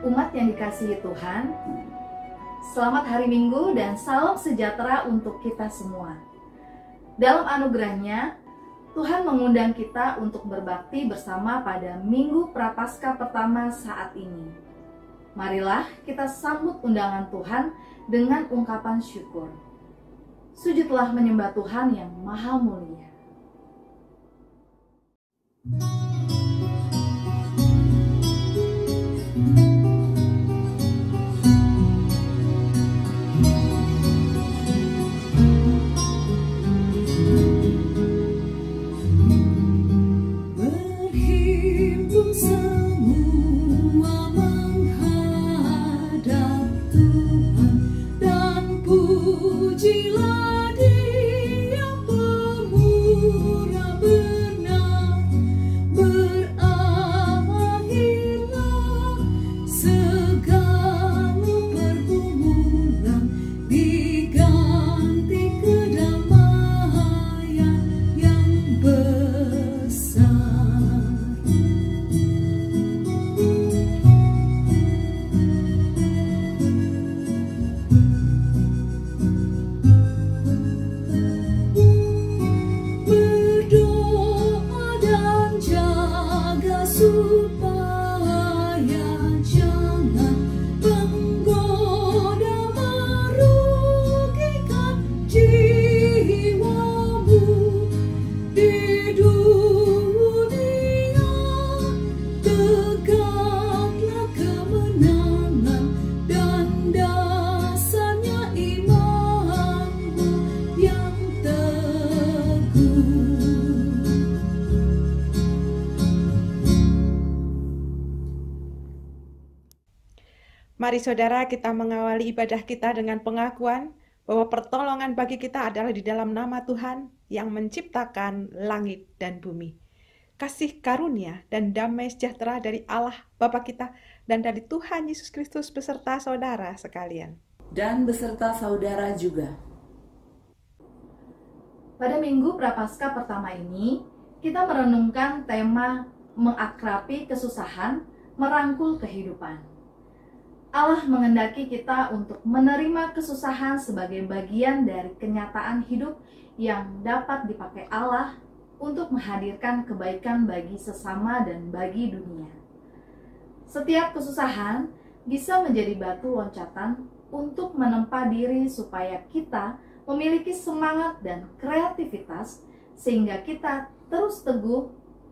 Umat yang dikasihi Tuhan, selamat hari Minggu dan salam sejahtera untuk kita semua. Dalam anugerahnya, Tuhan mengundang kita untuk berbakti bersama pada Minggu Prapaskah pertama saat ini. Marilah kita sambut undangan Tuhan dengan ungkapan syukur. Sujudlah menyembah Tuhan yang Maha Mulia. Mari saudara, kita mengawali ibadah kita dengan pengakuan bahwa pertolongan bagi kita adalah di dalam nama Tuhan yang menciptakan langit dan bumi. Kasih karunia dan damai sejahtera dari Allah Bapa kita dan dari Tuhan Yesus Kristus beserta saudara sekalian. Dan beserta saudara juga. Pada Minggu Prapaskah pertama ini, kita merenungkan tema mengakrabi kesusahan, merangkul kehidupan. Allah mengendaki kita untuk menerima kesusahan sebagai bagian dari kenyataan hidup yang dapat dipakai Allah untuk menghadirkan kebaikan bagi sesama dan bagi dunia. Setiap kesusahan bisa menjadi batu loncatan untuk menempa diri supaya kita memiliki semangat dan kreativitas sehingga kita terus teguh,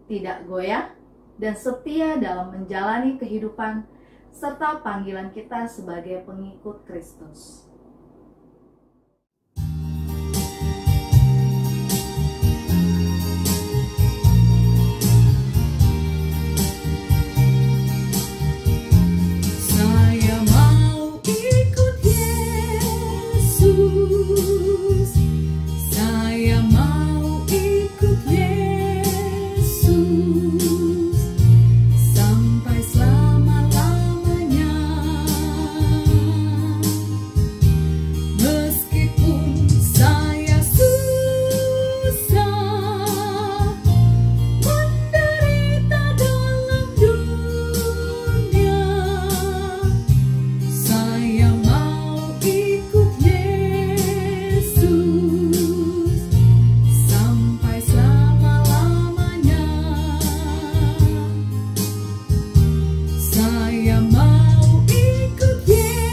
tidak goyah, dan setia dalam menjalani kehidupan serta panggilan kita sebagai pengikut Kristus. Saya mau ikut Yesus. Saya mau ikut Yesus sampai selama-lamanya. Meskipun saya susah menderita dalam dunia, saya mau ikut Yesus sampai selama-lamanya. Saya mau ikut Yesus.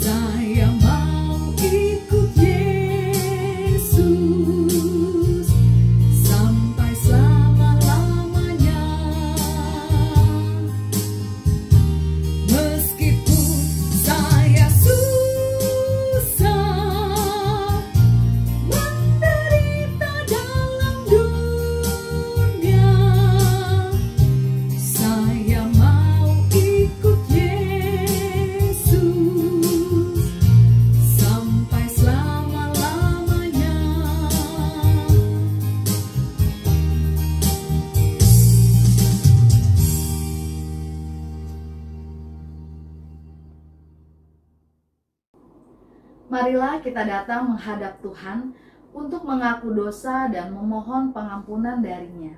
Saya mau ikut Yesus sampai selama-lamanya. Meskipun saya susah menderita dalam dunia, saya mau ikut Yesus sampai selama-lamanya. Marilah kita datang menghadap Tuhan untuk mengaku dosa dan memohon pengampunan darinya.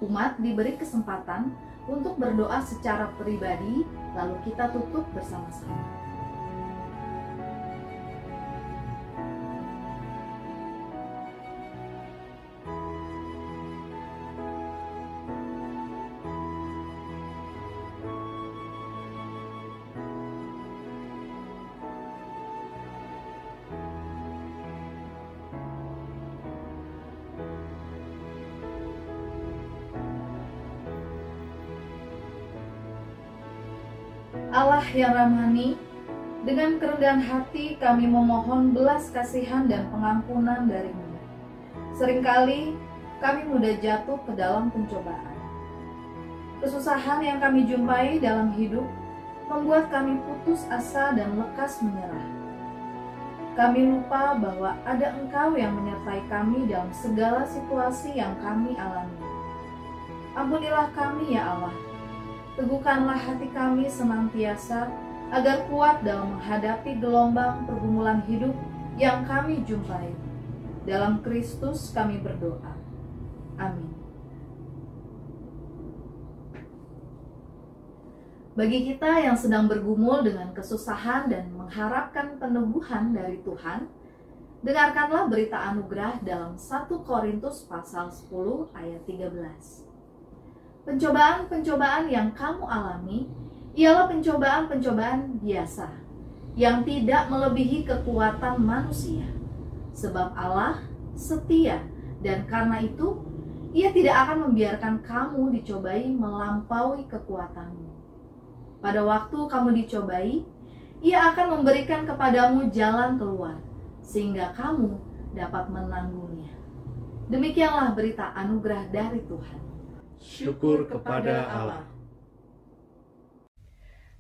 Umat diberi kesempatan untuk berdoa secara pribadi, lalu kita tutup bersama-sama. Allah yang ramani, dengan kerendahan hati kami memohon belas kasihan dan pengampunan dari-Mu. Seringkali kami mudah jatuh ke dalam pencobaan. Kesusahan yang kami jumpai dalam hidup membuat kami putus asa dan lekas menyerah. Kami lupa bahwa ada Engkau yang menyertai kami dalam segala situasi yang kami alami. Ampunilah kami ya Allah. Teguhkanlah hati kami senantiasa agar kuat dalam menghadapi gelombang pergumulan hidup yang kami jumpai. Dalam Kristus kami berdoa. Amin. Bagi kita yang sedang bergumul dengan kesusahan dan mengharapkan peneguhan dari Tuhan, dengarkanlah berita anugerah dalam 1 Korintus pasal 10 ayat 13. Pencobaan-pencobaan yang kamu alami ialah pencobaan-pencobaan biasa, yang tidak melebihi kekuatan manusia. Sebab Allah setia, dan karena itu Ia tidak akan membiarkan kamu dicobai melampaui kekuatanmu. Pada waktu kamu dicobai, Ia akan memberikan kepadamu jalan keluar, sehingga kamu dapat menanggungnya. Demikianlah berita anugerah dari Tuhan. Syukur kepada Allah.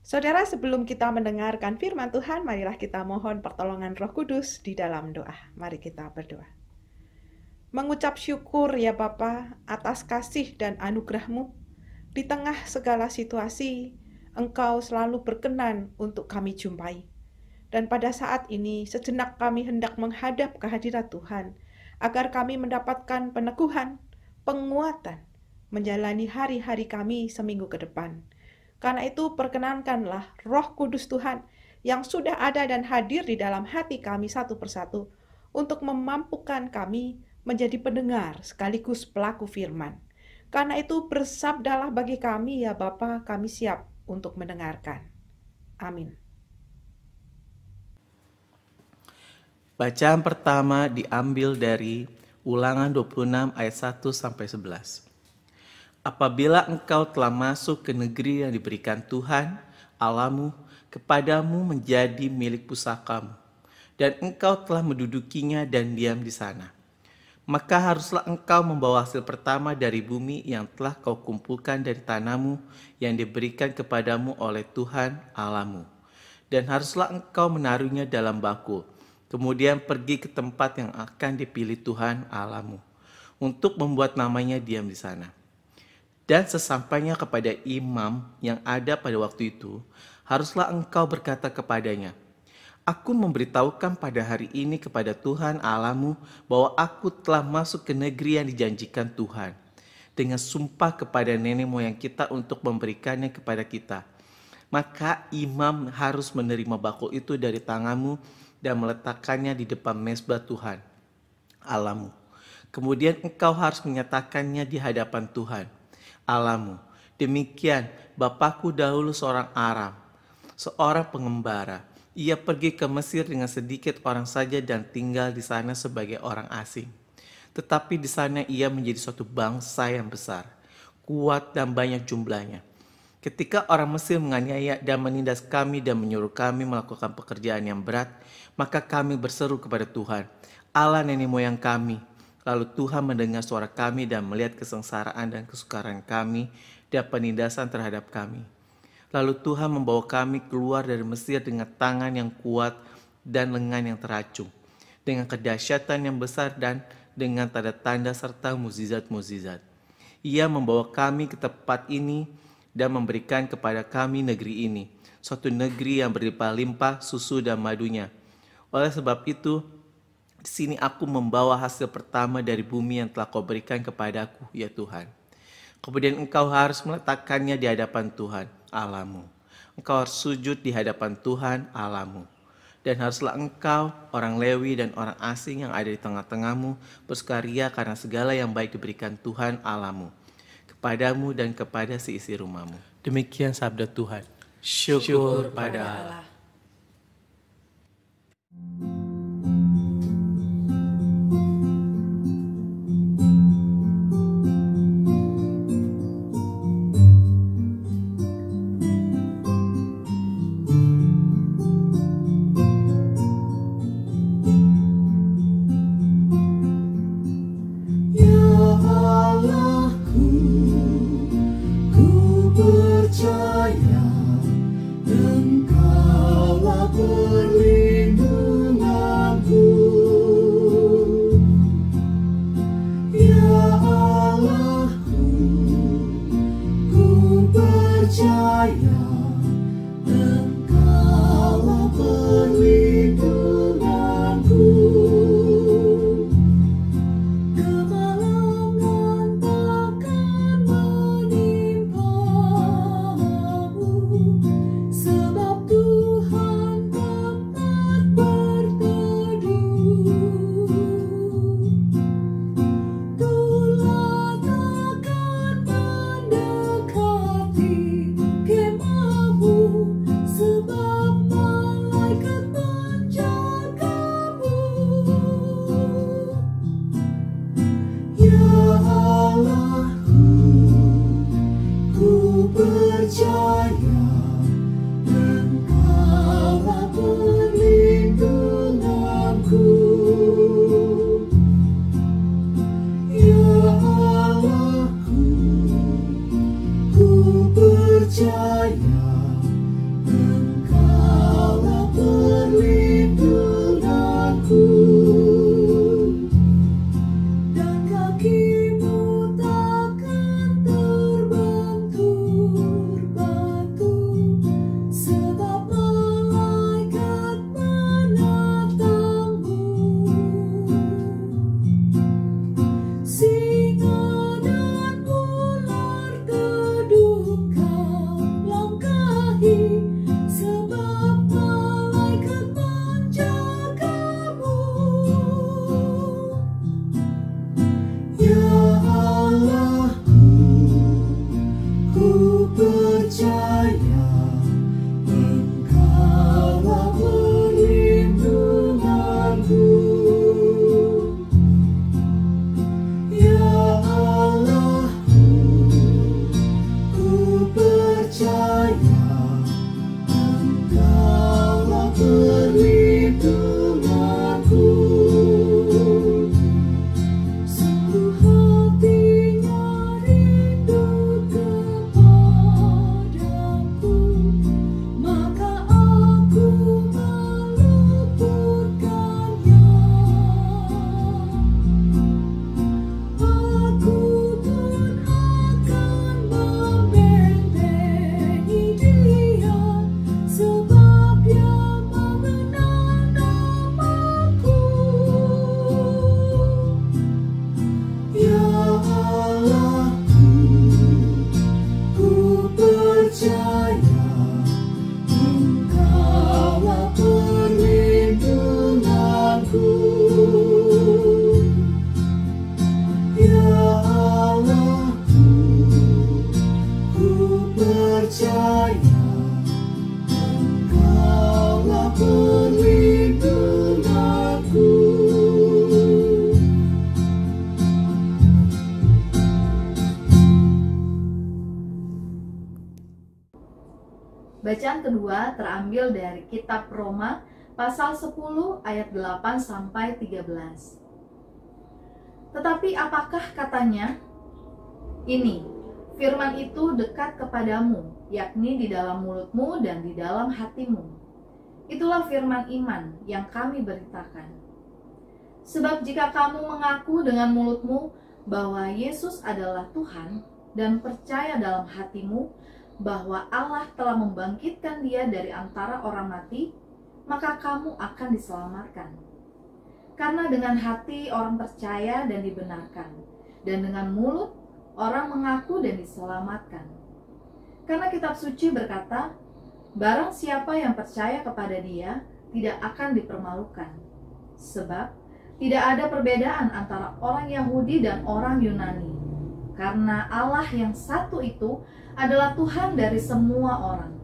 Saudara, sebelum kita mendengarkan firman Tuhan, marilah kita mohon pertolongan Roh Kudus di dalam doa. Mari kita berdoa. Mengucap syukur ya Bapa atas kasih dan anugerah-Mu. Di tengah segala situasi, Engkau selalu berkenan untuk kami jumpai. Dan pada saat ini, sejenak kami hendak menghadap kehadirat Tuhan, agar kami mendapatkan peneguhan, penguatan, menjalani hari-hari kami seminggu ke depan. Karena itu perkenankanlah Roh Kudus Tuhan yang sudah ada dan hadir di dalam hati kami satu persatu untuk memampukan kami menjadi pendengar sekaligus pelaku firman. Karena itu bersabdalah bagi kami ya Bapa, kami siap untuk mendengarkan. Amin. Bacaan pertama diambil dari Ulangan 26 ayat 1-11. Apabila engkau telah masuk ke negeri yang diberikan Tuhan, Allahmu, kepadamu menjadi milik pusakamu, dan engkau telah mendudukinya dan diam di sana, maka haruslah engkau membawa hasil pertama dari bumi yang telah kau kumpulkan dari tanahmu yang diberikan kepadamu oleh Tuhan Allahmu. Dan haruslah engkau menaruhnya dalam bakul, kemudian pergi ke tempat yang akan dipilih Tuhan Allahmu, untuk membuat namanya diam di sana. Dan sesampainya kepada imam yang ada pada waktu itu, haruslah engkau berkata kepadanya, Aku memberitahukan pada hari ini kepada Tuhan Allahmu bahwa aku telah masuk ke negeri yang dijanjikan Tuhan, dengan sumpah kepada nenek moyang kita untuk memberikannya kepada kita. Maka imam harus menerima bakul itu dari tanganmu dan meletakkannya di depan mezbah Tuhan Allahmu. Kemudian engkau harus menyatakannya di hadapan Tuhan Allahmu. Demikian bapakku dahulu seorang Aram, seorang pengembara. Ia pergi ke Mesir dengan sedikit orang saja dan tinggal di sana sebagai orang asing. Tetapi di sana ia menjadi suatu bangsa yang besar, kuat dan banyak jumlahnya. Ketika orang Mesir menganiaya dan menindas kami dan menyuruh kami melakukan pekerjaan yang berat, maka kami berseru kepada Tuhan, Allah nenek moyang kami. Lalu Tuhan mendengar suara kami dan melihat kesengsaraan dan kesukaran kami dan penindasan terhadap kami. Lalu Tuhan membawa kami keluar dari Mesir dengan tangan yang kuat dan lengan yang teracung, dengan kedahsyatan yang besar dan dengan tanda-tanda serta mukjizat-mukjizat. Ia membawa kami ke tempat ini dan memberikan kepada kami negeri ini, suatu negeri yang berlimpah-limpah susu dan madunya. Oleh sebab itu, di sini aku membawa hasil pertama dari bumi yang telah kau berikan kepadaku, ya Tuhan. Kemudian engkau harus meletakkannya di hadapan Tuhan Allahmu. Engkau harus sujud di hadapan Tuhan Allahmu. Dan haruslah engkau, orang Lewi dan orang asing yang ada di tengah-tengahmu, bersukaria karena segala yang baik diberikan Tuhan Allahmu kepadamu dan kepada seisi rumahmu. Demikian sabda Tuhan. Syukur pada Allah. Bacaan kedua terambil dari kitab Roma pasal 10 ayat 8 sampai 13. Tetapi apakah katanya? Ini, firman itu dekat kepadamu, yakni di dalam mulutmu dan di dalam hatimu. Itulah firman iman yang kami beritakan. Sebab jika kamu mengaku dengan mulutmu bahwa Yesus adalah Tuhan dan percaya dalam hatimu bahwa Allah telah membangkitkan dia dari antara orang mati, maka kamu akan diselamatkan. Karena dengan hati orang percaya dan dibenarkan, dan dengan mulut orang mengaku dan diselamatkan. Karena kitab suci berkata, barang siapa yang percaya kepada Dia tidak akan dipermalukan. Sebab tidak ada perbedaan antara orang Yahudi dan orang Yunani. Karena Allah yang satu itu adalah Tuhan dari semua orang,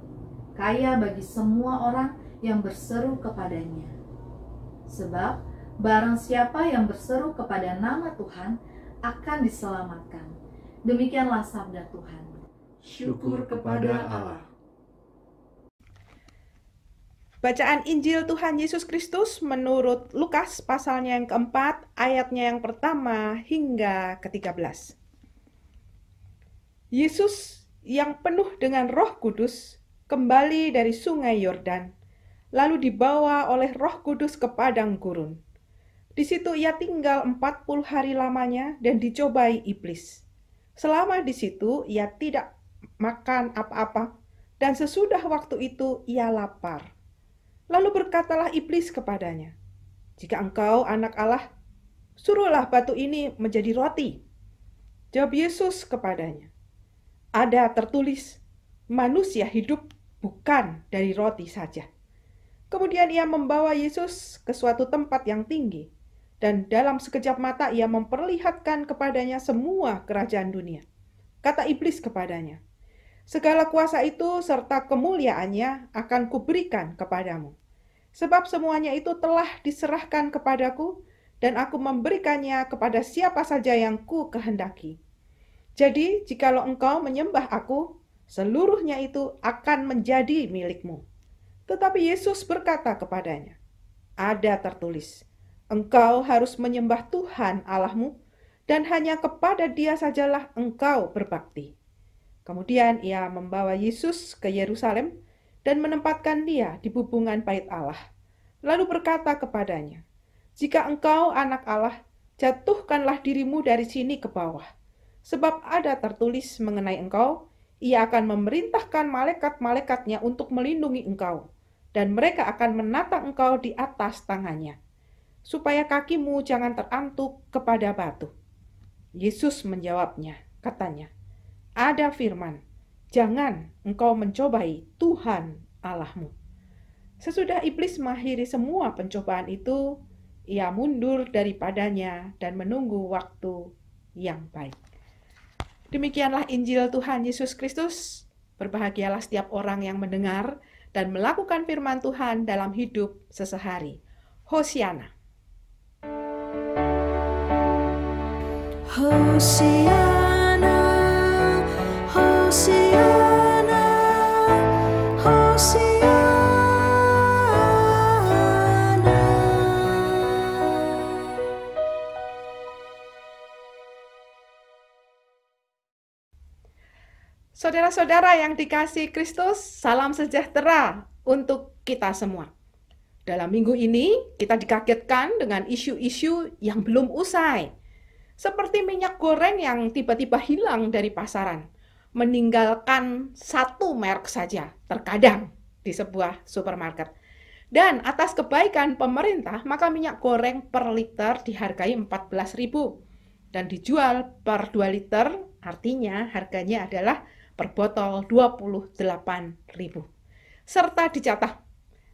kaya bagi semua orang yang berseru kepadanya. Sebab barang siapa yang berseru kepada nama Tuhan akan diselamatkan. Demikianlah sabda Tuhan. Syukur kepada Allah. Bacaan Injil Tuhan Yesus Kristus menurut Lukas pasalnya yang keempat, ayatnya yang pertama hingga ke-13. Yesus yang penuh dengan Roh Kudus kembali dari sungai Yordan, lalu dibawa oleh Roh Kudus ke padang gurun. Di situ ia tinggal 40 hari lamanya dan dicobai iblis. Selama di situ ia tidak makan apa-apa, dan sesudah waktu itu ia lapar. Lalu berkatalah iblis kepadanya, "Jika engkau anak Allah, suruhlah batu ini menjadi roti." Jawab Yesus kepadanya, "Ada tertulis, manusia hidup bukan dari roti saja." Kemudian ia membawa Yesus ke suatu tempat yang tinggi, dan dalam sekejap mata ia memperlihatkan kepadanya semua kerajaan dunia. Kata iblis kepadanya, "Segala kuasa itu serta kemuliaannya akan kuberikan kepadamu. Sebab semuanya itu telah diserahkan kepadaku, dan aku memberikannya kepada siapa saja yang ku kehendaki. Jadi, jikalau engkau menyembah aku, seluruhnya itu akan menjadi milikmu." Tetapi Yesus berkata kepadanya, "Ada tertulis, engkau harus menyembah Tuhan Allahmu, dan hanya kepada Dia sajalah engkau berbakti." Kemudian ia membawa Yesus ke Yerusalem dan menempatkan Dia di bubungan bait Allah. Lalu berkata kepadanya, "Jika engkau anak Allah, jatuhkanlah dirimu dari sini ke bawah. Sebab ada tertulis mengenai engkau, Ia akan memerintahkan malaikat-malaikatnya untuk melindungi engkau, dan mereka akan menatang engkau di atas tangannya, supaya kakimu jangan terantuk kepada batu." Yesus menjawabnya, katanya, "Ada firman, jangan engkau mencobai Tuhan Allahmu." Sesudah iblis mengakhiri semua pencobaan itu, ia mundur daripadanya dan menunggu waktu yang baik. Demikianlah Injil Tuhan Yesus Kristus. Berbahagialah setiap orang yang mendengar dan melakukan firman Tuhan dalam hidup sehari-hari. Hosiana. Hosiana, Hosiana, Hosiana. Saudara-saudara yang dikasihi Kristus, salam sejahtera untuk kita semua. Dalam minggu ini, kita dikagetkan dengan isu-isu yang belum usai. Seperti minyak goreng yang tiba-tiba hilang dari pasaran, meninggalkan satu merek saja, terkadang di sebuah supermarket. Dan atas kebaikan pemerintah, maka minyak goreng per liter dihargai 14.000 dan dijual per 2 liter, artinya harganya adalah per botol 28.000. Serta dicatat,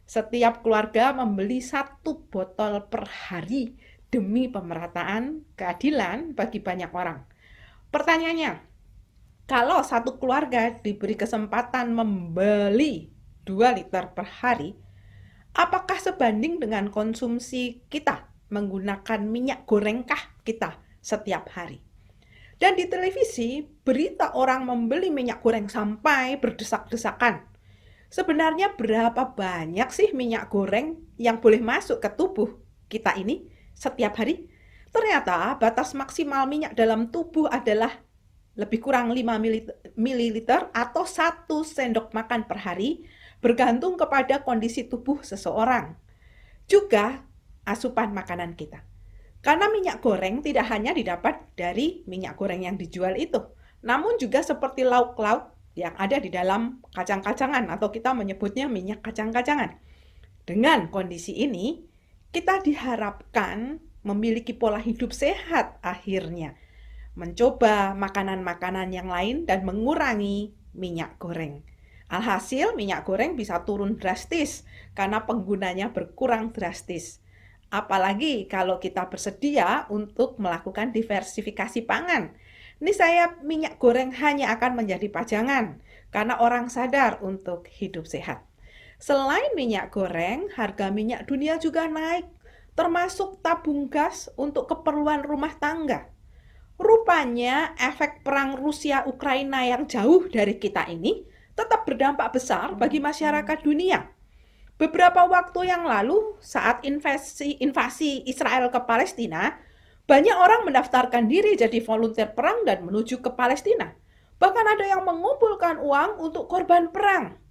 setiap keluarga membeli 1 botol per hari demi pemerataan keadilan bagi banyak orang. Pertanyaannya, kalau satu keluarga diberi kesempatan membeli 2 liter per hari, apakah sebanding dengan konsumsi kita menggunakan minyak gorengkah kita setiap hari? Dan di televisi, berita orang membeli minyak goreng sampai berdesak-desakan. Sebenarnya berapa banyak sih minyak goreng yang boleh masuk ke tubuh kita ini setiap hari? Ternyata batas maksimal minyak dalam tubuh adalah lebih kurang 5 ml atau 1 sendok makan per hari, bergantung kepada kondisi tubuh seseorang. Juga asupan makanan kita. Karena minyak goreng tidak hanya didapat dari minyak goreng yang dijual itu, namun juga seperti lauk-lauk yang ada di dalam kacang-kacangan atau kita menyebutnya minyak kacang-kacangan. Dengan kondisi ini, kita diharapkan memiliki pola hidup sehat akhirnya. mencoba makanan-makanan yang lain dan mengurangi minyak goreng. Alhasil minyak goreng bisa turun drastis karena penggunanya berkurang drastis. Apalagi kalau kita bersedia untuk melakukan diversifikasi pangan. Niscaya minyak goreng hanya akan menjadi pajangan karena orang sadar untuk hidup sehat. Selain minyak goreng, harga minyak dunia juga naik, termasuk tabung gas untuk keperluan rumah tangga. Rupanya efek perang Rusia-Ukraina yang jauh dari kita ini tetap berdampak besar bagi masyarakat dunia. Beberapa waktu yang lalu, saat invasi Israel ke Palestina, banyak orang mendaftarkan diri jadi volunteer perang dan menuju ke Palestina. Bahkan ada yang mengumpulkan uang untuk korban perang.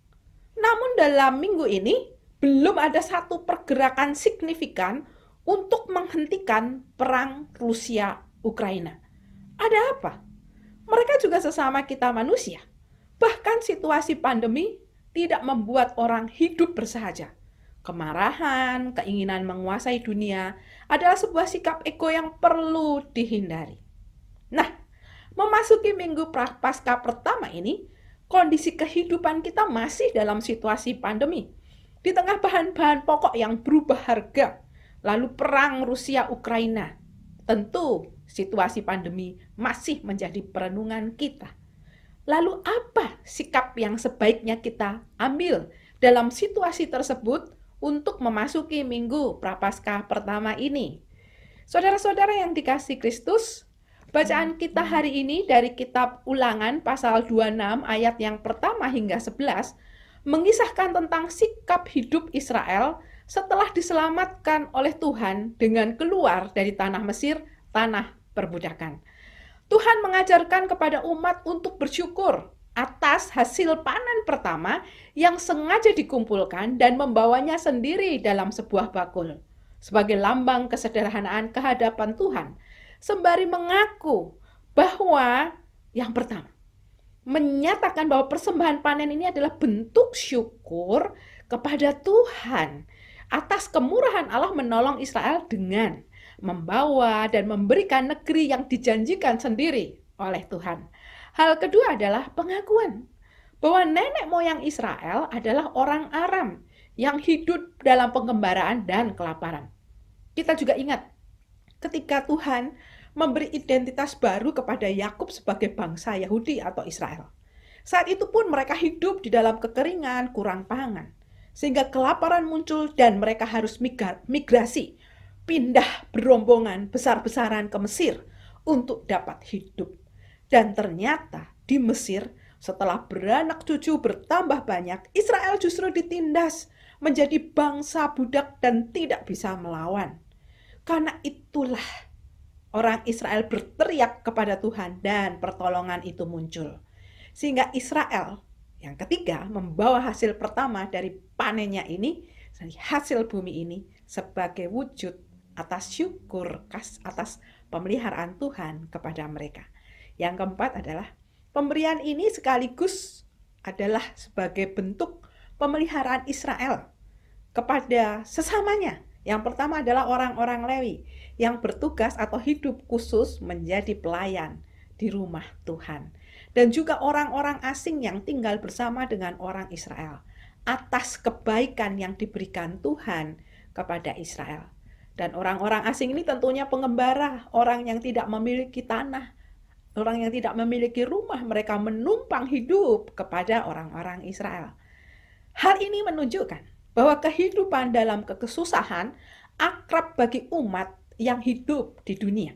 Namun dalam minggu ini, belum ada satu pergerakan signifikan untuk menghentikan perang Rusia-Ukraina. Ada apa? Mereka juga sesama kita manusia. Bahkan situasi pandemi tidak membuat orang hidup bersahaja. Kemarahan, keinginan menguasai dunia adalah sebuah sikap ego yang perlu dihindari. Nah, memasuki minggu Prapaskah pertama ini, kondisi kehidupan kita masih dalam situasi pandemi. Di tengah bahan-bahan pokok yang berubah harga, lalu perang Rusia-Ukraina, tentu situasi pandemi masih menjadi perenungan kita. Lalu apa sikap yang sebaiknya kita ambil dalam situasi tersebut untuk memasuki minggu Prapaskah pertama ini? Saudara-saudara yang dikasihi Kristus, bacaan kita hari ini dari kitab Ulangan pasal 26 ayat yang pertama hingga 11 mengisahkan tentang sikap hidup Israel setelah diselamatkan oleh Tuhan dengan keluar dari tanah Mesir, tanah perbudakan. Tuhan mengajarkan kepada umat untuk bersyukur atas hasil panen pertama yang sengaja dikumpulkan dan membawanya sendiri dalam sebuah bakul sebagai lambang kesederhanaan kehadapan Tuhan, sembari mengaku bahwa yang pertama, menyatakan bahwa persembahan panen ini adalah bentuk syukur kepada Tuhan atas kemurahan Allah menolong Israel dengan membawa dan memberikan negeri yang dijanjikan sendiri oleh Tuhan. Hal kedua adalah pengakuan bahwa nenek moyang Israel adalah orang Aram yang hidup dalam pengembaraan dan kelaparan. Kita juga ingat ketika Tuhan memberi identitas baru kepada Yakub sebagai bangsa Yahudi atau Israel. Saat itu pun mereka hidup di dalam kekeringan, kurang pangan, sehingga kelaparan muncul dan mereka harus migrasi, pindah berombongan besar-besaran ke Mesir untuk dapat hidup. Dan ternyata di Mesir setelah beranak cucu bertambah banyak, Israel justru ditindas menjadi bangsa budak dan tidak bisa melawan. Karena itulah orang Israel berteriak kepada Tuhan dan pertolongan itu muncul. Sehingga Israel yang ketiga membawa hasil pertama dari panennya ini, dari hasil bumi ini sebagai wujud atas syukur atas pemeliharaan Tuhan kepada mereka. Yang keempat adalah pemberian ini sekaligus adalah sebagai bentuk pemeliharaan Israel kepada sesamanya. Yang pertama adalah orang-orang Lewi yang bertugas atau hidup khusus menjadi pelayan di rumah Tuhan. Dan juga orang-orang asing yang tinggal bersama dengan orang Israel atas kebaikan yang diberikan Tuhan kepada Israel. Dan orang-orang asing ini tentunya pengembara, orang yang tidak memiliki tanah, orang yang tidak memiliki rumah, mereka menumpang hidup kepada orang-orang Israel. Hal ini menunjukkan bahwa kehidupan dalam kesusahan akrab bagi umat yang hidup di dunia.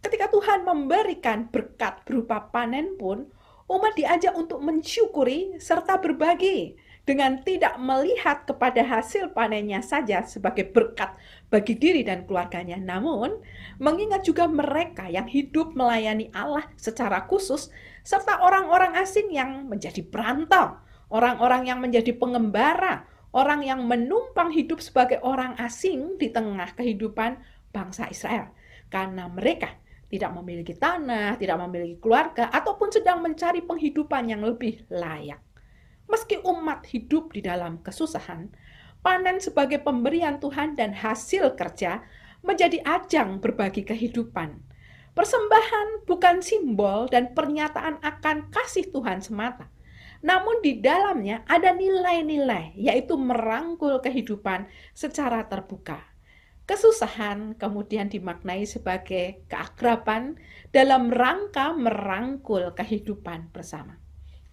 Ketika Tuhan memberikan berkat berupa panen pun, umat diajak untuk mensyukuri serta berbagi dengan tidak melihat kepada hasil panennya saja sebagai berkat bagi diri dan keluarganya, namun mengingat juga mereka yang hidup melayani Allah secara khusus, serta orang-orang asing yang menjadi perantau, orang-orang yang menjadi pengembara, orang yang menumpang hidup sebagai orang asing di tengah kehidupan bangsa Israel, karena mereka tidak memiliki tanah, tidak memiliki keluarga, ataupun sedang mencari penghidupan yang lebih layak. Meski umat hidup di dalam kesusahan, panen sebagai pemberian Tuhan dan hasil kerja menjadi ajang berbagi kehidupan. Persembahan bukan simbol dan pernyataan akan kasih Tuhan semata. Namun di dalamnya ada nilai-nilai, yaitu merangkul kehidupan secara terbuka. Kesusahan kemudian dimaknai sebagai keakraban dalam rangka merangkul kehidupan bersama.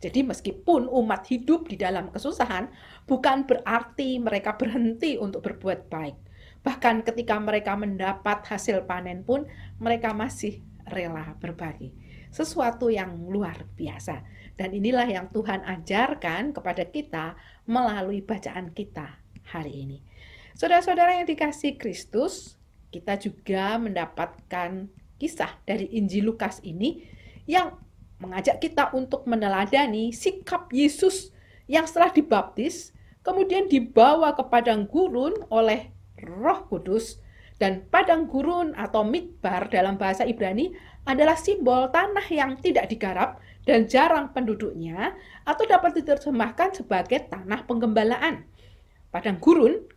Jadi meskipun umat hidup di dalam kesusahan, bukan berarti mereka berhenti untuk berbuat baik. Bahkan ketika mereka mendapat hasil panen pun, mereka masih rela berbagi. Sesuatu yang luar biasa. Dan inilah yang Tuhan ajarkan kepada kita melalui bacaan kita hari ini. Saudara-saudara yang dikasihi Kristus, kita juga mendapatkan kisah dari Injil Lukas ini yang mengajak kita untuk meneladani sikap Yesus yang setelah dibaptis, kemudian dibawa ke padang gurun oleh Roh Kudus. Dan padang gurun atau midbar dalam bahasa Ibrani adalah simbol tanah yang tidak digarap dan jarang penduduknya, atau dapat diterjemahkan sebagai tanah penggembalaan. Padang gurun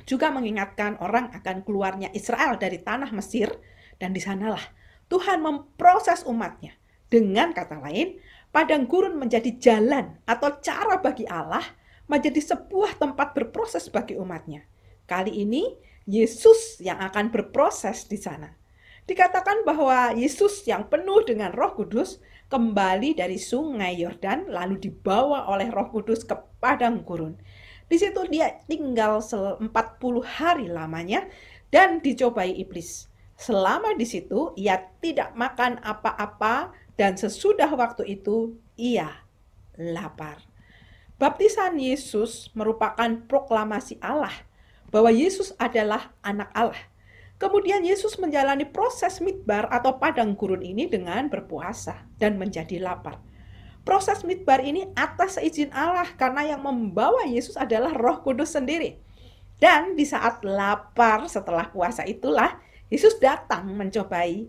juga mengingatkan orang akan keluarnya Israel dari tanah Mesir, dan di sanalah Tuhan memproses umatnya. Dengan kata lain, padang gurun menjadi jalan atau cara bagi Allah menjadi sebuah tempat berproses bagi umatnya. Kali ini Yesus yang akan berproses di sana. Dikatakan bahwa Yesus yang penuh dengan Roh Kudus kembali dari sungai Yordan lalu dibawa oleh Roh Kudus ke padang gurun. Di situ dia tinggal 40 hari lamanya dan dicobai iblis. Selama di situ ia tidak makan apa-apa dan sesudah waktu itu ia lapar. Baptisan Yesus merupakan proklamasi Allah bahwa Yesus adalah anak Allah. Kemudian Yesus menjalani proses midbar atau padang gurun ini dengan berpuasa dan menjadi lapar. Proses midbar ini atas seizin Allah karena yang membawa Yesus adalah Roh Kudus sendiri. Dan di saat lapar setelah puasa itulah Yesus datang mencobai,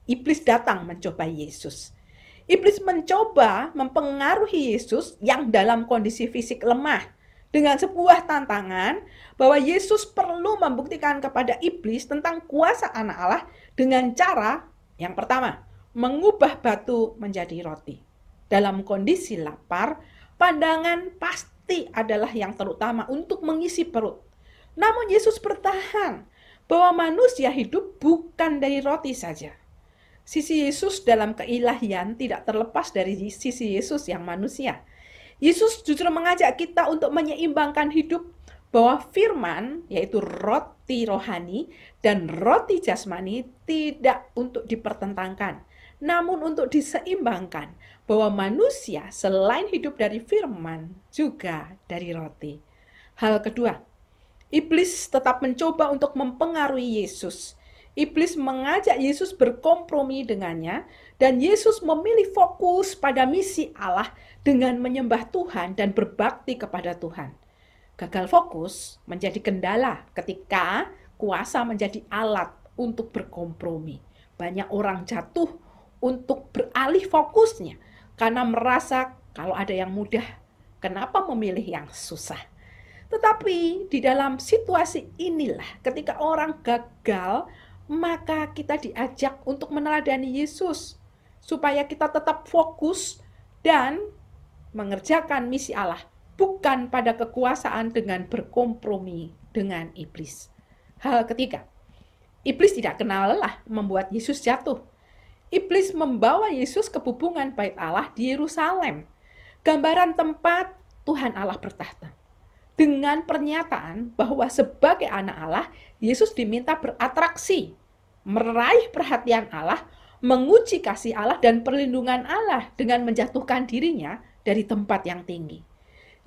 iblis datang mencobai Yesus. Iblis mencoba mempengaruhi Yesus yang dalam kondisi fisik lemah dengan sebuah tantangan bahwa Yesus perlu membuktikan kepada iblis tentang kuasa anak Allah dengan cara yang pertama, mengubah batu menjadi roti. Dalam kondisi lapar, pandangan pasti adalah yang terutama untuk mengisi perut. Namun Yesus bertahan bahwa manusia hidup bukan dari roti saja. Sisi Yesus dalam keilahian tidak terlepas dari sisi Yesus yang manusia. Yesus justru mengajak kita untuk menyeimbangkan hidup bahwa firman, yaitu roti rohani dan roti jasmani tidak untuk dipertentangkan, namun untuk diseimbangkan bahwa manusia selain hidup dari firman juga dari roti. Hal kedua, iblis tetap mencoba untuk mempengaruhi Yesus. Iblis mengajak Yesus berkompromi dengannya dan Yesus memilih fokus pada misi Allah dengan menyembah Tuhan dan berbakti kepada Tuhan. Gagal fokus menjadi kendala ketika kuasa menjadi alat untuk berkompromi. Banyak orang jatuh untuk beralih fokusnya karena merasa kalau ada yang mudah, kenapa memilih yang susah? Tetapi di dalam situasi inilah ketika orang gagal, maka kita diajak untuk meneladani Yesus supaya kita tetap fokus dan mengerjakan misi Allah, bukan pada kekuasaan dengan berkompromi dengan iblis. Hal ketiga, iblis tidak kenal lelah membuat Yesus jatuh. Iblis membawa Yesus ke hubungan bait Allah di Yerusalem, gambaran tempat Tuhan Allah bertahta. Dengan pernyataan bahwa sebagai anak Allah, Yesus diminta beratraksi, meraih perhatian Allah, menguji kasih Allah dan perlindungan Allah dengan menjatuhkan dirinya dari tempat yang tinggi.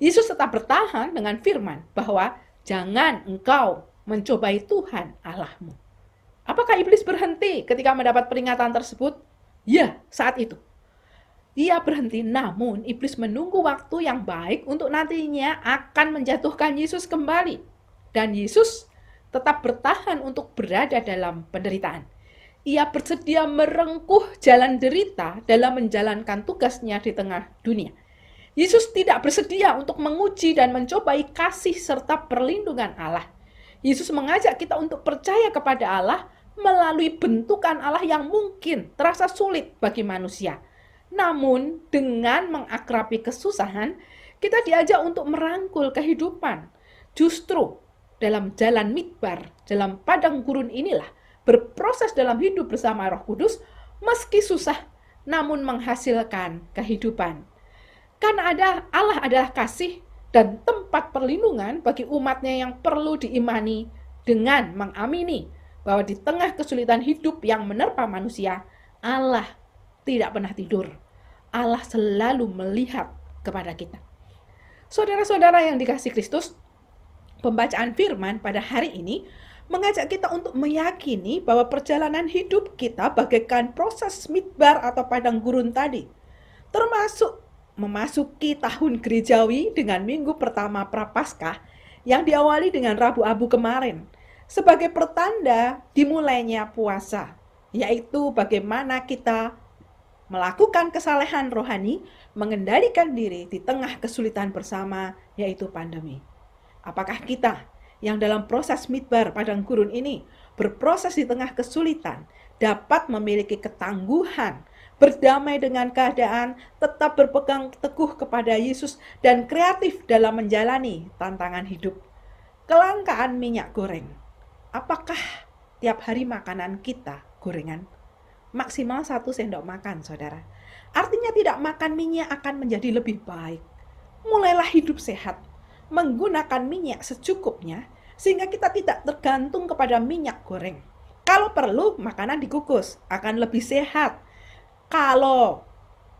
Yesus tetap bertahan dengan firman bahwa jangan engkau mencobai Tuhan Allahmu. Apakah iblis berhenti ketika mendapat peringatan tersebut? Ya, saat itu. Ia berhenti, namun iblis menunggu waktu yang baik untuk nantinya akan menjatuhkan Yesus kembali. Dan Yesus tetap bertahan untuk berada dalam penderitaan. Ia bersedia merengkuh jalan derita dalam menjalankan tugasnya di tengah dunia. Yesus tidak bersedia untuk menguji dan mencobai kasih serta perlindungan Allah. Yesus mengajak kita untuk percaya kepada Allah melalui bentukan Allah yang mungkin terasa sulit bagi manusia. Namun dengan mengakrabi kesusahan, kita diajak untuk merangkul kehidupan. Justru dalam jalan midbar, dalam padang gurun inilah berproses dalam hidup bersama Roh Kudus, meski susah namun menghasilkan kehidupan. Karena Allah adalah kasih dan tempat perlindungan bagi umatnya yang perlu diimani dengan mengamini bahwa di tengah kesulitan hidup yang menerpa manusia, Allah tidak pernah tidur. Allah selalu melihat kepada kita. Saudara-saudara yang dikasihi Kristus, pembacaan firman pada hari ini mengajak kita untuk meyakini bahwa perjalanan hidup kita bagaikan proses midbar atau padang gurun tadi, termasuk memasuki tahun gerejawi dengan minggu pertama Prapaskah yang diawali dengan Rabu Abu kemarin sebagai pertanda dimulainya puasa, yaitu bagaimana kita melakukan kesalehan rohani, mengendalikan diri di tengah kesulitan bersama, yaitu pandemi. Apakah kita yang dalam proses midbar padang gurun ini berproses di tengah kesulitan dapat memiliki ketangguhan, berdamai dengan keadaan, tetap berpegang teguh kepada Yesus, dan kreatif dalam menjalani tantangan hidup? Kelangkaan minyak goreng. Apakah tiap hari makanan kita gorengan? Maksimal 1 sendok makan, saudara. Artinya tidak makan minyak akan menjadi lebih baik. Mulailah hidup sehat, menggunakan minyak secukupnya, sehingga kita tidak tergantung kepada minyak goreng. Kalau perlu, makanan dikukus, akan lebih sehat. Kalau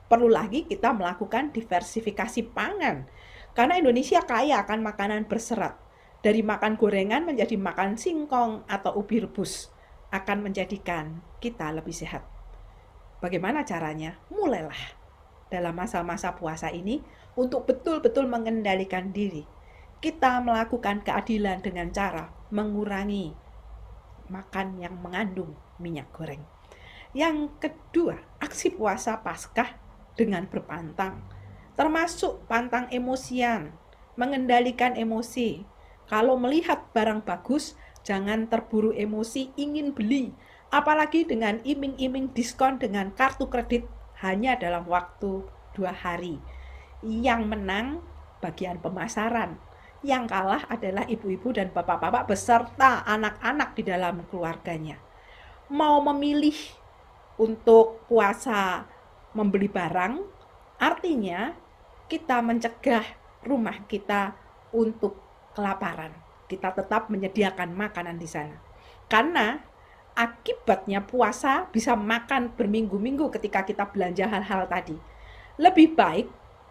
perlu lagi, kita melakukan diversifikasi pangan. Karena Indonesia kaya akan makanan berserat. Dari makan gorengan menjadi makan singkong atau ubi rebus akan menjadikan kita lebih sehat. Bagaimana caranya? Mulailah dalam masa-masa puasa ini untuk betul-betul mengendalikan diri. Kita melakukan keadilan dengan cara mengurangi makan yang mengandung minyak goreng. Yang kedua, aksi puasa Paskah dengan berpantang, termasuk pantang emosian, mengendalikan emosi. Kalau melihat barang bagus, jangan terburu emosi ingin beli, apalagi dengan iming-iming diskon dengan kartu kredit hanya dalam waktu 2 hari. Yang menang bagian pemasaran, yang kalah adalah ibu-ibu dan bapak-bapak beserta anak-anak di dalam keluarganya. Mau memilih untuk puasa membeli barang, artinya kita mencegah rumah kita untuk kelaparan. Kita tetap menyediakan makanan di sana. Karena akibatnya puasa bisa makan berminggu-minggu ketika kita belanja hal-hal tadi. Lebih baik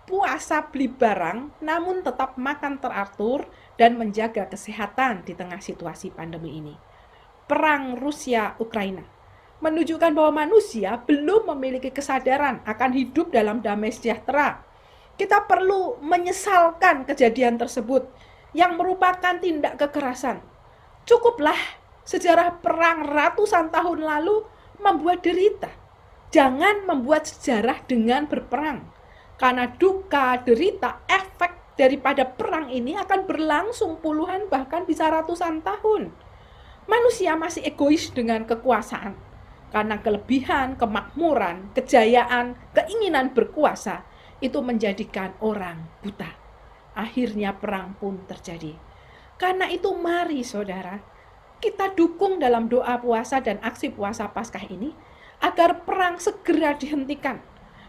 puasa beli barang namun tetap makan teratur dan menjaga kesehatan di tengah situasi pandemi ini. Perang Rusia-Ukraina menunjukkan bahwa manusia belum memiliki kesadaran akan hidup dalam damai sejahtera. Kita perlu menyesalkan kejadian tersebut yang merupakan tindak kekerasan. Cukuplah sejarah perang ratusan tahun lalu membuat derita. Jangan membuat sejarah dengan berperang. Karena duka, derita, efek daripada perang ini akan berlangsung puluhan bahkan bisa ratusan tahun. Manusia masih egois dengan kekuasaan. Karena kelebihan, kemakmuran, kejayaan, keinginan berkuasa itu menjadikan orang buta. Akhirnya perang pun terjadi. Karena itu mari saudara, kita dukung dalam doa puasa dan aksi puasa Paskah ini agar perang segera dihentikan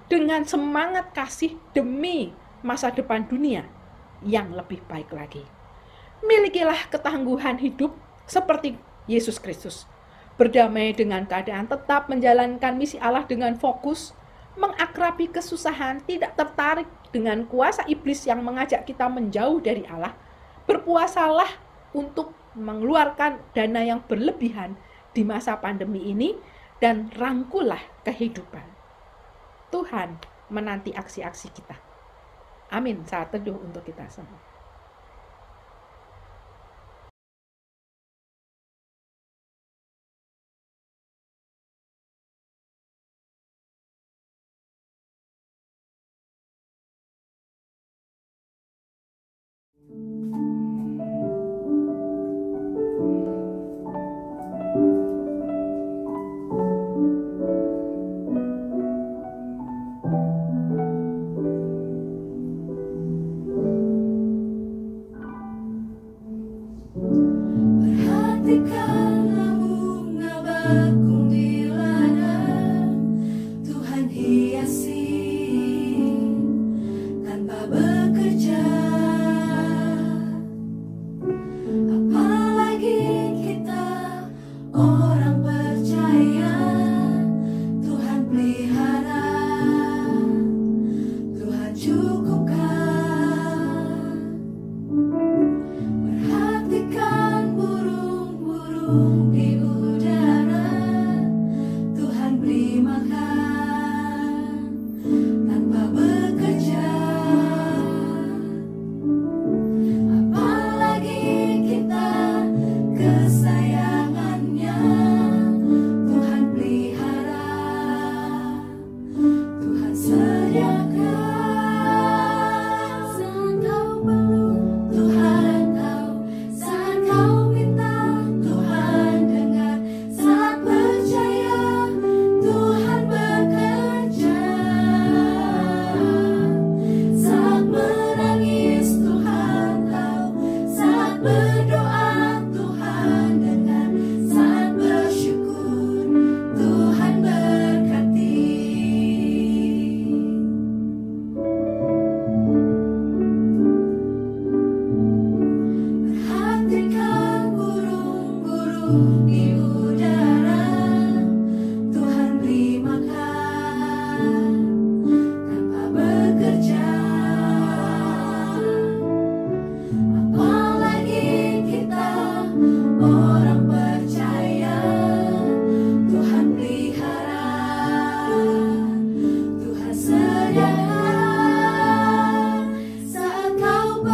dengan semangat kasih demi masa depan dunia yang lebih baik lagi. Milikilah ketangguhan hidup seperti Yesus Kristus. Berdamai dengan keadaan, tetap menjalankan misi Allah dengan fokus, mengakrabi kesusahan, tidak tertarik dengan kuasa iblis yang mengajak kita menjauh dari Allah. Berpuasalah untuk mengeluarkan dana yang berlebihan di masa pandemi ini dan rangkullah kehidupan. Tuhan menanti aksi-aksi kita. Amin. Saat teduh untuk kita semua.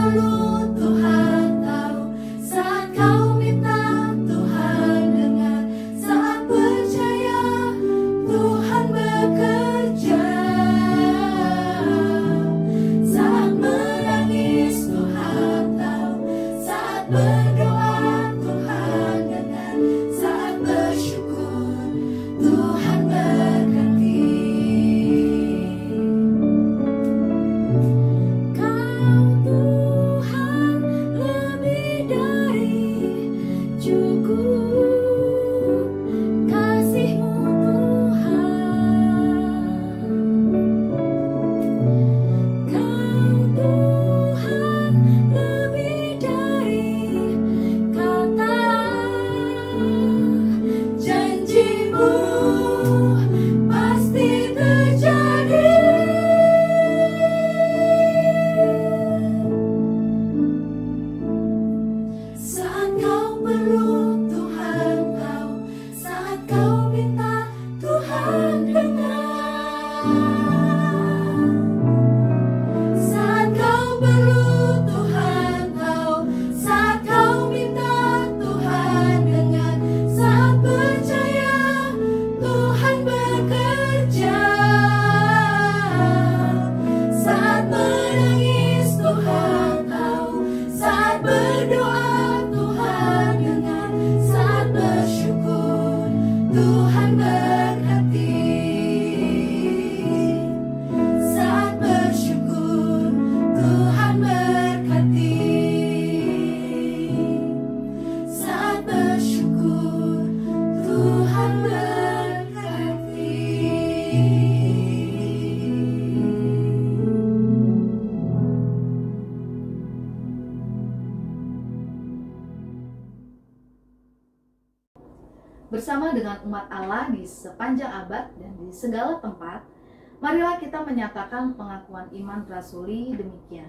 perlu Tuhan tahu, saat kau minta Tuhan dengar, saat percaya Tuhan bekerja, saat menangis Tuhan tahu, saat berdoa Tuhan dengar, saat bersyukur Tuhan berkati. Kau Tuhan lebih dari cukup, kasih-Mu Tuhan. Kau Tuhan lebih dari kata, janji-Mu pasti terjadi. Saat kau perlu Tuhan tahu, saat kau minta Tuhan dengar, saat kau perlu Tuhan tahu, saat kau minta Tuhan dengar, saat percaya Tuhan bekerja, saat menangis Tuhan tahu, saat berdoa Tuhan dengar, saat bersyukur Tuhan berkati, saat bersyukur Tuhan berkati, saat bersyukur Tuhan berkati. Bersama dengan umat Allah di sepanjang abad dan di segala tempat, marilah kita menyatakan pengakuan iman rasuli demikian.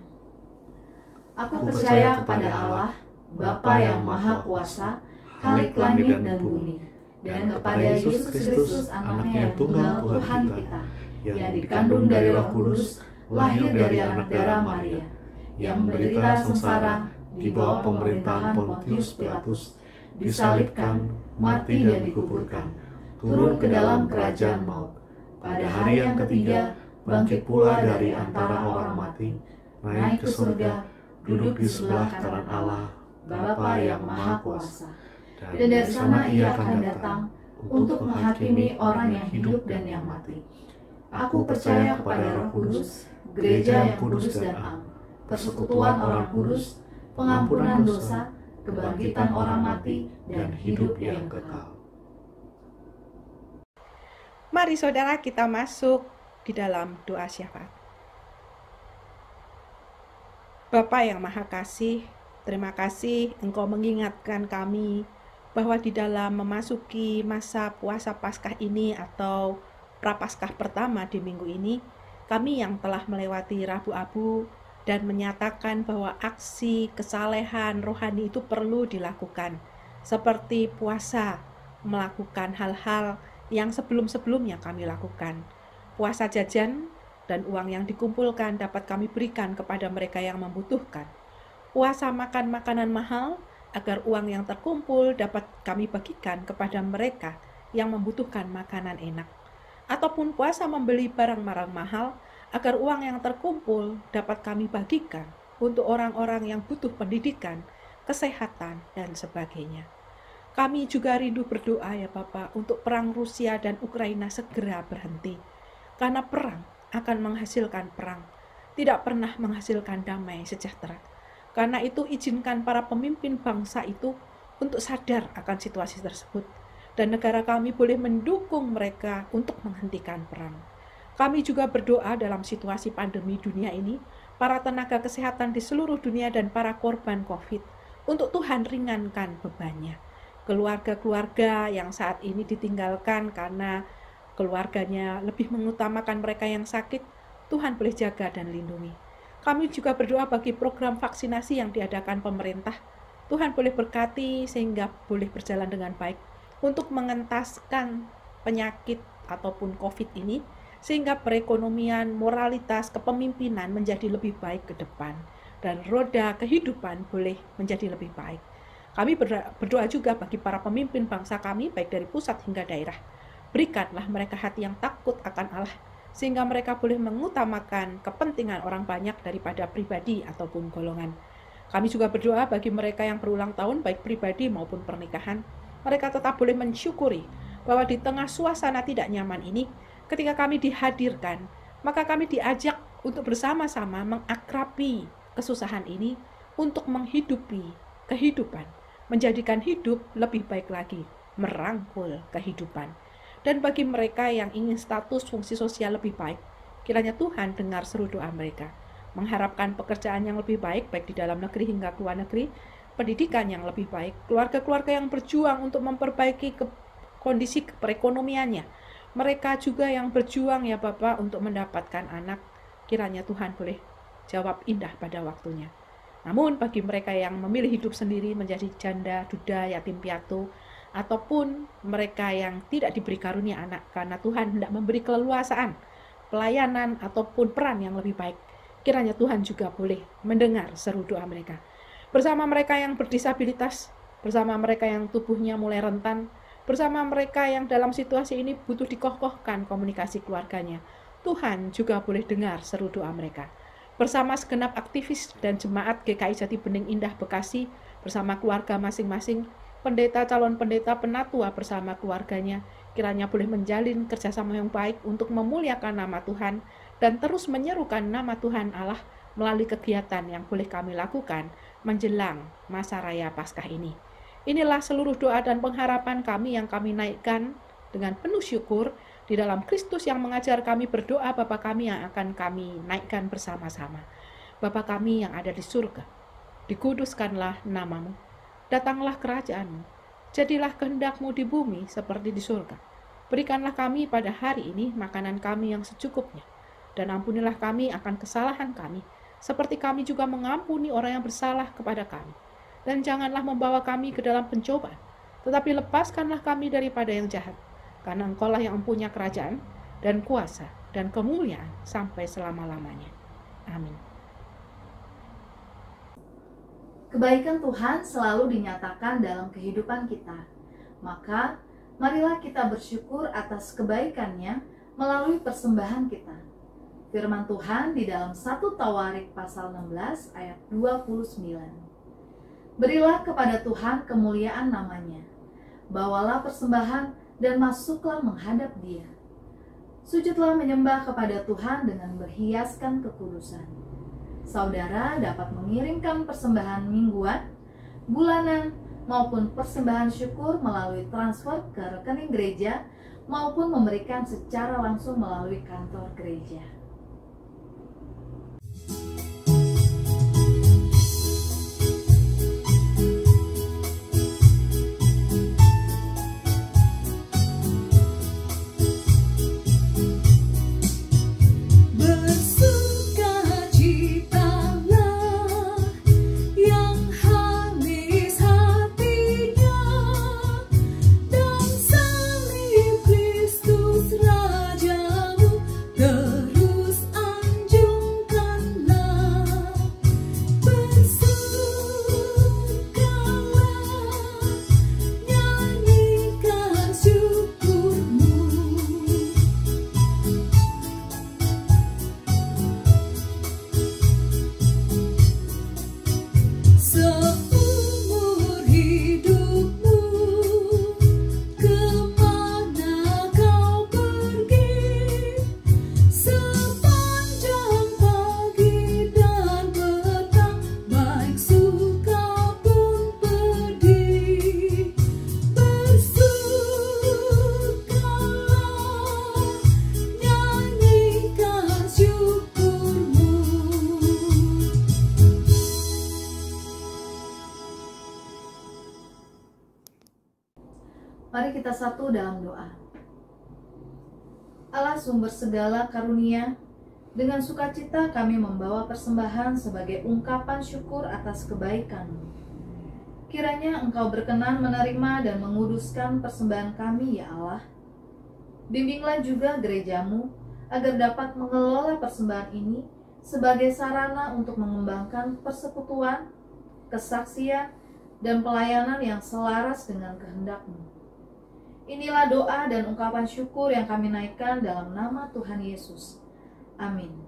Aku percaya kepada Allah, Bapa yang Maha Kuasa, Khalik langit dan bumi, dan kepada Yesus Kristus, Anaknya yang tunggal Tuhan kita, yang dikandung dari Roh Kudus, lahir dari anak darah Maria, yang menderita sengsara di bawah pemerintahan Pontius Pilatus, disalibkan, mati dan dikuburkan, turun ke dalam kerajaan maut. Pada hari yang ketiga, bangkit pula dari antara orang mati, naik ke surga, duduk di sebelah kanan Allah, Bapa yang Maha Kuasa. Dan dari sana Ia akan datang untuk menghakimi orang yang hidup dan yang mati. Aku percaya kepada Roh Kudus, gereja yang kudus dan am, persekutuan orang kudus, pengampunan dosa, kebangkitan orang mati, dan hidup yang kekal. Mari saudara kita masuk di dalam doa syafaat. Bapa yang Maha Kasih, terima kasih Engkau mengingatkan kami bahwa di dalam memasuki masa puasa Paskah ini atau Prapaskah pertama di minggu ini, kami yang telah melewati Rabu Abu dan menyatakan bahwa aksi kesalehan rohani itu perlu dilakukan, seperti puasa, melakukan hal-hal yang sebelum-sebelumnya kami lakukan. Puasa jajan dan uang yang dikumpulkan dapat kami berikan kepada mereka yang membutuhkan. Puasa makan makanan mahal agar uang yang terkumpul dapat kami bagikan kepada mereka yang membutuhkan makanan enak. Ataupun puasa membeli barang-barang mahal agar uang yang terkumpul dapat kami bagikan untuk orang-orang yang butuh pendidikan, kesehatan, dan sebagainya. Kami juga rindu berdoa ya Bapak untuk perang Rusia dan Ukraina segera berhenti. Karena perang akan menghasilkan perang, tidak pernah menghasilkan damai sejahtera. Karena itu izinkan para pemimpin bangsa itu untuk sadar akan situasi tersebut. Dan negara kami boleh mendukung mereka untuk menghentikan perang. Kami juga berdoa dalam situasi pandemi dunia ini, para tenaga kesehatan di seluruh dunia dan para korban COVID, untuk Tuhan ringankan bebannya. Keluarga-keluarga yang saat ini ditinggalkan karena keluarganya lebih mengutamakan mereka yang sakit, Tuhan boleh jaga dan lindungi. Kami juga berdoa bagi program vaksinasi yang diadakan pemerintah. Tuhan boleh berkati sehingga boleh berjalan dengan baik untuk mengentaskan penyakit ataupun COVID ini, sehingga perekonomian, moralitas, kepemimpinan menjadi lebih baik ke depan. dan roda kehidupan boleh menjadi lebih baik. Kami berdoa juga bagi para pemimpin bangsa kami, baik dari pusat hingga daerah. Berikanlah mereka hati yang takut akan Allah, sehingga mereka boleh mengutamakan kepentingan orang banyak daripada pribadi ataupun golongan. Kami juga berdoa bagi mereka yang berulang tahun, baik pribadi maupun pernikahan. Mereka tetap boleh mensyukuri bahwa di tengah suasana tidak nyaman ini, ketika kami dihadirkan, maka kami diajak untuk bersama-sama mengakrabi kesusahan ini untuk menghidupi kehidupan, menjadikan hidup lebih baik lagi, merangkul kehidupan. Dan bagi mereka yang ingin status fungsi sosial lebih baik, kiranya Tuhan dengar seru doa mereka, mengharapkan pekerjaan yang lebih baik, baik di dalam negeri hingga ke luar negeri, pendidikan yang lebih baik, keluarga-keluarga yang berjuang untuk memperbaiki kondisi perekonomiannya. Mereka juga yang berjuang ya Bapak untuk mendapatkan anak, kiranya Tuhan boleh jawab indah pada waktunya. Namun bagi mereka yang memilih hidup sendiri menjadi janda, duda, yatim piatu, ataupun mereka yang tidak diberi karunia anak karena Tuhan hendak memberi keleluasaan, pelayanan ataupun peran yang lebih baik, kiranya Tuhan juga boleh mendengar seru doa mereka. Bersama mereka yang berdisabilitas, bersama mereka yang tubuhnya mulai rentan, bersama mereka yang dalam situasi ini butuh dikokohkan komunikasi keluarganya, Tuhan juga boleh dengar seru doa mereka. Bersama segenap aktivis dan jemaat GKI Jati Bening Indah Bekasi, bersama keluarga masing-masing, pendeta, calon pendeta, penatua bersama keluarganya, kiranya boleh menjalin kerjasama yang baik untuk memuliakan nama Tuhan dan terus menyerukan nama Tuhan Allah melalui kegiatan yang boleh kami lakukan menjelang masa raya Paskah ini. Inilah seluruh doa dan pengharapan kami yang kami naikkan dengan penuh syukur di dalam Kristus yang mengajar kami berdoa Bapa kami yang akan kami naikkan bersama-sama. Bapa kami yang ada di surga, dikuduskanlah namamu, datanglah kerajaanmu, jadilah kehendak-Mu di bumi seperti di surga. Berikanlah kami pada hari ini makanan kami yang secukupnya, dan ampunilah kami akan kesalahan kami, seperti kami juga mengampuni orang yang bersalah kepada kami. Dan janganlah membawa kami ke dalam pencobaan, tetapi lepaskanlah kami daripada yang jahat. Karena Engkaulah yang mempunyai kerajaan dan kuasa dan kemuliaan sampai selama-lamanya. Amin. Kebaikan Tuhan selalu dinyatakan dalam kehidupan kita. Maka, marilah kita bersyukur atas kebaikannya melalui persembahan kita. Firman Tuhan di dalam 1 Tawarik pasal 16 ayat 29. Berilah kepada Tuhan kemuliaan namanya. Bawalah persembahan dan masuklah menghadap Dia. Sujudlah menyembah kepada Tuhan dengan berhiaskan kekudusan. Saudara dapat mengirimkan persembahan mingguan, bulanan, maupun persembahan syukur melalui transfer ke rekening gereja maupun memberikan secara langsung melalui kantor gereja. Mari kita satu dalam doa. Allah sumber segala karunia, dengan sukacita kami membawa persembahan sebagai ungkapan syukur atas kebaikan-Mu. Kiranya Engkau berkenan menerima dan menguduskan persembahan kami, ya Allah. Bimbinglah juga gereja-Mu agar dapat mengelola persembahan ini sebagai sarana untuk mengembangkan persekutuan, kesaksian, dan pelayanan yang selaras dengan kehendak-Mu. Inilah doa dan ungkapan syukur yang kami naikkan dalam nama Tuhan Yesus. Amin.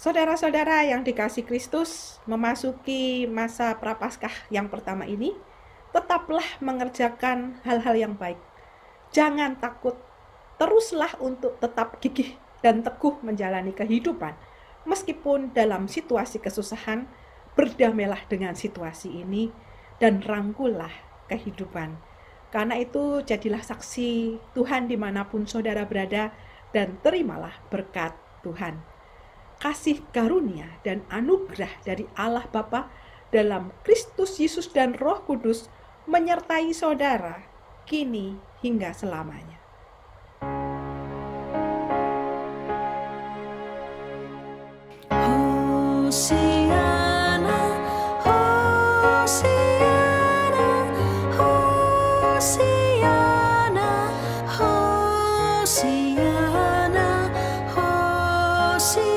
Saudara-saudara yang dikasihi Kristus, memasuki masa Prapaskah yang pertama ini, tetaplah mengerjakan hal-hal yang baik. Jangan takut, teruslah untuk tetap gigih dan teguh menjalani kehidupan. Meskipun dalam situasi kesusahan, berdamailah dengan situasi ini dan rangkullah kehidupan. Karena itu jadilah saksi Tuhan dimanapun saudara berada dan terimalah berkat Tuhan. Kasih karunia dan anugerah dari Allah Bapa dalam Kristus Yesus dan Roh Kudus menyertai saudara kini hingga selamanya. Hosiana, Hosiana, Hosiana, Hosiana, Hosiana.